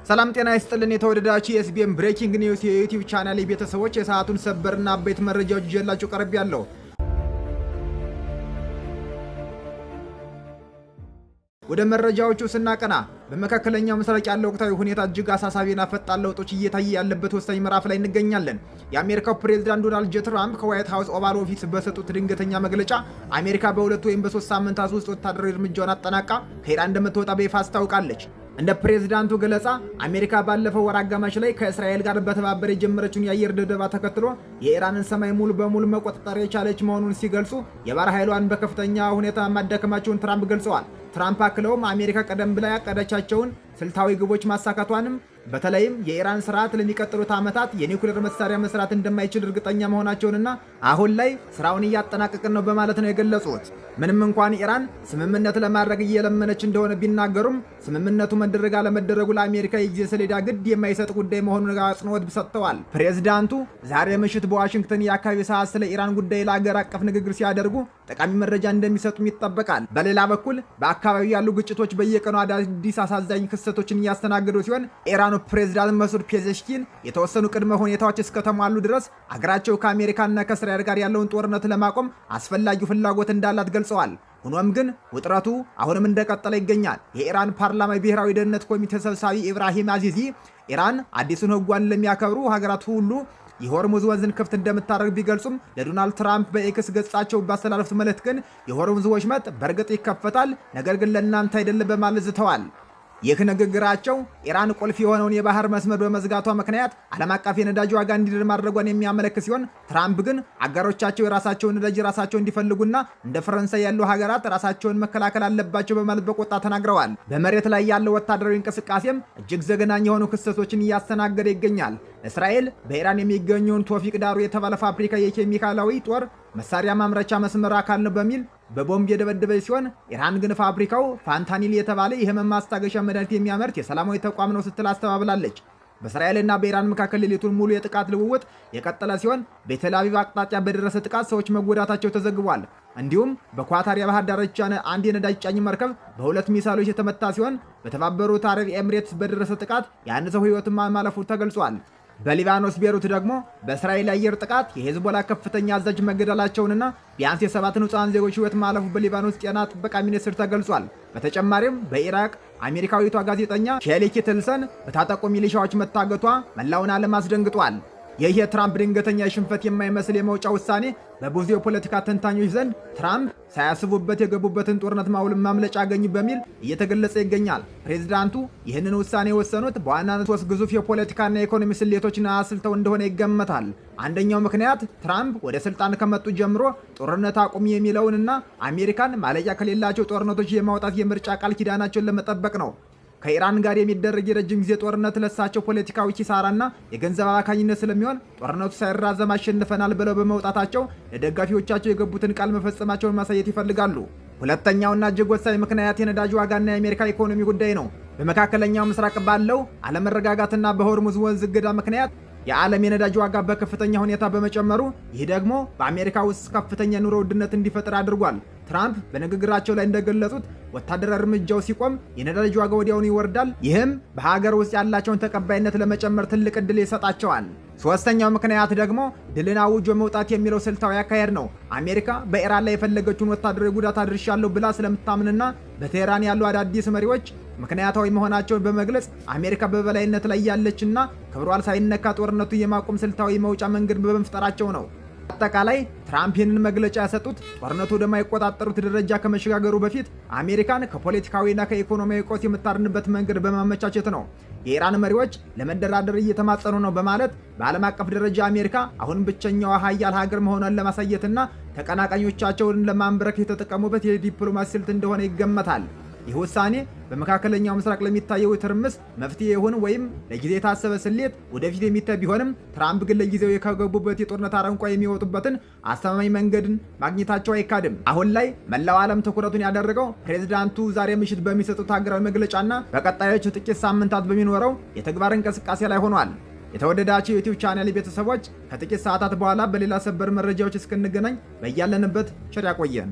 ሰላም ጤና ይስጥልን የተወደዳችሁ የኤስቢኤም ብሬኪንግ ኒውስ የዩቲዩብ ቻናል ቤተሰቦች የሰዓቱን ሰበርና አበይት መረጃዎች ይዤላችሁ ቀርቤያለሁ። ወደ መረጃዎቹ ስናቀና በመካከለኛው ምስራቅ ያለው ወቅታዊ ሁኔታ እጅግ አሳሳቢና ፈጣን ለውጦች እየታየ ያለበት ወሳኝ ምዕራፍ ላይ እንገኛለን። የአሜሪካው ፕሬዝዳንት ዶናልድ ጄ ትራምፕ ከዋይት ሃውስ ኦቫል ኦፊስ በሰጡት ድንገተኛ መግለጫ አሜሪካ በሁለት ወይም በሶስት ሳምንታት ውስጥ ወታደራዊ እርምጃውን አጠናቃ ከኢራን እንደምትወጣ በይፋ አስታውቃለች። እንደ ፕሬዝዳንቱ ገለጻ አሜሪካ ባለፈው ወር አጋማሽ ላይ ከእስራኤል ጋር በተባበረ የጀመረችውን የአየር ድብደባ ተከትሎ የኢራንን ሰማይ ሙሉ በሙሉ መቆጣጠር የቻለች መሆኑን ሲገልጹ የባህር ኃይሏን በከፍተኛ ሁኔታ ማዳከማቸውን ትራምፕ ገልጸዋል። ትራምፕ አክለውም አሜሪካ ቀደም ብላ ያቀደቻቸውን ስልታዊ ግቦች ማሳካቷንም በተለይም የኢራን ስርዓት ለሚቀጥሉት ዓመታት የኒውክሌር መሳሪያ መስራት እንደማይችል እርግጠኛ መሆናቸውንና አሁን ላይ ስራውን እያጠናቀቅን ነው በማለት ነው የገለጹት። ምንም እንኳን ኢራን ስምምነት ለማድረግ እየለመነች እንደሆነ ቢናገሩም ስምምነቱ መደረግ አለመደረጉ ለአሜሪካ የጊዜ ሰሌዳ ግድ የማይሰጥ ጉዳይ መሆኑን አጽንኦት ሰጥተዋል። ፕሬዝዳንቱ ዛሬ ምሽት በዋሽንግተን የአካባቢ ሰዓት ስለ ኢራን ጉዳይ ለሀገር አቀፍ ንግግር ሲያደርጉ ጠቃሚ መረጃ እንደሚሰጡም ይጠበቃል። በሌላ በኩል በአካባቢው ያሉ ግጭቶች በየቀኑ አዳዲስ አሳዛኝ ክስተቶችን እያስተናገዱ ሲሆን ኢራኑ ፕሬዝዳንት መሱድ ፔዜሽኪን የተወሰኑ ቅድመ ሁኔታዎች እስከተሟሉ ድረስ አገራቸው ከአሜሪካና ከእስራኤል ጋር ያለውን ጦርነት ለማቆም አስፈላጊው ፍላጎት እንዳላት ገልጸዋል። ሆኖም ግን ውጥረቱ አሁንም እንደቀጠለ ይገኛል። የኢራን ፓርላማ ብሔራዊ ደህንነት ኮሚቴ ሰብሳቢ ኢብራሂም አዚዚ ኢራን አዲሱን ሕጓን ለሚያከብሩ ሀገራት ሁሉ የሆርሙዝ ወንዝን ክፍት እንደምታደርግ ቢገልጹም ለዶናልድ ትራምፕ በኤክስ ገጻቸው ባስተላለፉት መልእክት ግን የሆርሙዝ ወሽመጥ በእርግጥ ይከፈታል፣ ነገር ግን ለእናንተ አይደለም በማለት ዝተዋል። ይህ ንግግራቸው ኢራን ቁልፍ የሆነውን የባህር መስመር በመዝጋቷ ምክንያት ዓለም አቀፍ የነዳጅ ዋጋ እንዲድር ማድረጓን የሚያመለክት ሲሆን ትራምፕ ግን አጋሮቻቸው የራሳቸውን ነዳጅ ራሳቸው እንዲፈልጉና እንደ ፈረንሳይ ያሉ ሀገራት ራሳቸውን መከላከል አለባቸው በማለት በቆጣ ተናግረዋል። በመሬት ላይ ያለው ወታደራዊ እንቅስቃሴም እጅግ ዘግናኝ የሆኑ ክስተቶችን እያስተናገደ ይገኛል። እስራኤል በኢራን የሚገኘውን ቶፊቅ ዳሩ የተባለ ፋብሪካ የኬሚካላዊ ጦር መሳሪያ ማምረቻ መስመር አካል ነው በሚል በቦምብ የደበደበች ሲሆን ኢራን ግን ፋብሪካው ፋንታኒል የተባለ የህመም ማስታገሻ መድኃኒት የሚያመርት የሰላማዊ ተቋም ነው ስትል አስተባብላለች። በእስራኤልና በኢራን መካከል ሌሊቱን ሙሉ የጥቃት ልውውጥ የቀጠለ ሲሆን በቴል አቪቭ አቅጣጫ በደረሰ ጥቃት ሰዎች መጎዳታቸው ተዘግቧል። እንዲሁም በኳታር የባህር ዳርቻ አንድ የነዳጅ ጫኝ መርከብ በሁለት ሚሳይሎች የተመታ ሲሆን በተባበሩት አረብ ኤምሬትስ በደረሰ ጥቃት የአንድ ሰው ህይወት ማለፉ ተገልጿል። በሊባኖስ ቤሩት ደግሞ በእስራኤል አየር ጥቃት የሄዝቦላ ከፍተኛ አዛዥ መገደላቸውንና ቢያንስ የሰባት ንጹሃን ዜጎች ህይወት ማለፉ በሊባኖስ ጤና ጥበቃ ሚኒስቴር ተገልጿል። በተጨማሪም በኢራቅ አሜሪካዊቷ ጋዜጠኛ ሼሊ ኪትልሰን በታጠቁ ሚሊሻዎች መታገቷ መላውን ዓለም አስደንግጧል። ይህ የትራምፕ ድንገተኛ ሽንፈት የማይመስል የመውጫ ውሳኔ በብዙ የፖለቲካ ተንታኞች ዘንድ ትራምፕ ሳያስቡበት የገቡበትን ጦርነት ማምለጫ አገኙ በሚል እየተገለጸ ይገኛል። ፕሬዝዳንቱ ይህንን ውሳኔ የወሰኑት በዋናነት ሶስት ግዙፍ የፖለቲካና የኢኮኖሚ ስሌቶችን አስልተው እንደሆነ ይገመታል። አንደኛው ምክንያት ትራምፕ ወደ ስልጣን ከመጡ ጀምሮ ጦርነት አቁም የሚለውንና አሜሪካን ማለቂያ ከሌላቸው ጦርነቶች የማውጣት የምርጫ ቃል ኪዳናቸውን ለመጠበቅ ነው። ከኢራን ጋር የሚደረግ የረጅም ጊዜ ጦርነት ለሳቸው ፖለቲካዊ ኪሳራና የገንዘብ አባካኝነት ስለሚሆን ጦርነቱ ሳይራዘም አሸንፈናል ብለው በመውጣታቸው ለደጋፊዎቻቸው የገቡትን ቃል መፈጸማቸውን ማሳየት ይፈልጋሉ። ሁለተኛውና እጅግ ወሳኝ ምክንያት የነዳጅ ዋጋና የአሜሪካ ኢኮኖሚ ጉዳይ ነው። በመካከለኛው ምስራቅ ባለው አለመረጋጋትና በሆርሙዝ ወንዝ እገዳ ምክንያት የዓለም የነዳጅ ዋጋ በከፍተኛ ሁኔታ በመጨመሩ ይህ ደግሞ በአሜሪካ ውስጥ ከፍተኛ ኑሮ ውድነት እንዲፈጠር አድርጓል። ትራምፕ በንግግራቸው ላይ እንደገለጹት ወታደራዊ እርምጃው ሲቆም የነዳጅ ዋጋ ወዲያውኑ ይወርዳል። ይህም በሀገር ውስጥ ያላቸውን ተቀባይነት ለመጨመር ትልቅ ዕድል ይሰጣቸዋል። ሶስተኛው ምክንያት ደግሞ ድልን አውጆ መውጣት የሚለው ስልታዊ አካሄድ ነው። አሜሪካ በኢራን ላይ የፈለገችውን ወታደራዊ ጉዳት አድርሻለሁ ብላ ስለምታምንና በቴህራን ያሉ አዳዲስ መሪዎች ምክንያታዊ መሆናቸውን በመግለጽ አሜሪካ በበላይነት ላይ ያለችና ክብሯን ሳይነካ ጦርነቱ የማቆም ስልታዊ መውጫ መንገድ በመፍጠራቸው ነው። አጠቃላይ ትራምፕ ይህንን መግለጫ ያሰጡት ጦርነቱ ወደማይቆጣጠሩት ደረጃ ከመሸጋገሩ በፊት አሜሪካን ከፖለቲካዊና ከኢኮኖሚያዊ ቀውስ የምታድንበት መንገድ በማመቻቸት ነው። የኢራን መሪዎች ለመደራደር እየተማጸኑ ነው በማለት በዓለም አቀፍ ደረጃ አሜሪካ አሁን ብቸኛዋ ሀያል ሀገር መሆኗን ለማሳየትና ተቀናቃኞቻቸውን ለማንበረክ የተጠቀሙበት የዲፕሎማሲ ስልት እንደሆነ ይገመታል። ይህ ውሳኔ በመካከለኛው ምስራቅ ለሚታየው ትርምስ መፍትሄ ይሁን ወይም ለጊዜ የታሰበ ስሌት ወደፊት የሚታይ ቢሆንም ትራምፕ ግን ለጊዜው የከገቡበት የጦርነት አረንቋ የሚወጡበትን አስተማማኝ መንገድን ማግኘታቸው አይካድም። አሁን ላይ መላው ዓለም ትኩረቱን ያደረገው ፕሬዝዳንቱ ዛሬ ምሽት በሚሰጡት ሀገራዊ መግለጫና በቀጣዮቹ ጥቂት ሳምንታት በሚኖረው የተግባር እንቅስቃሴ ላይ ሆኗል። የተወደዳችሁ የዩቲዩብ ቻናል ቤተሰቦች ከጥቂት ሰዓታት በኋላ በሌላ ሰበር መረጃዎች እስክንገናኝ በያለንበት ቸር ያቆየን።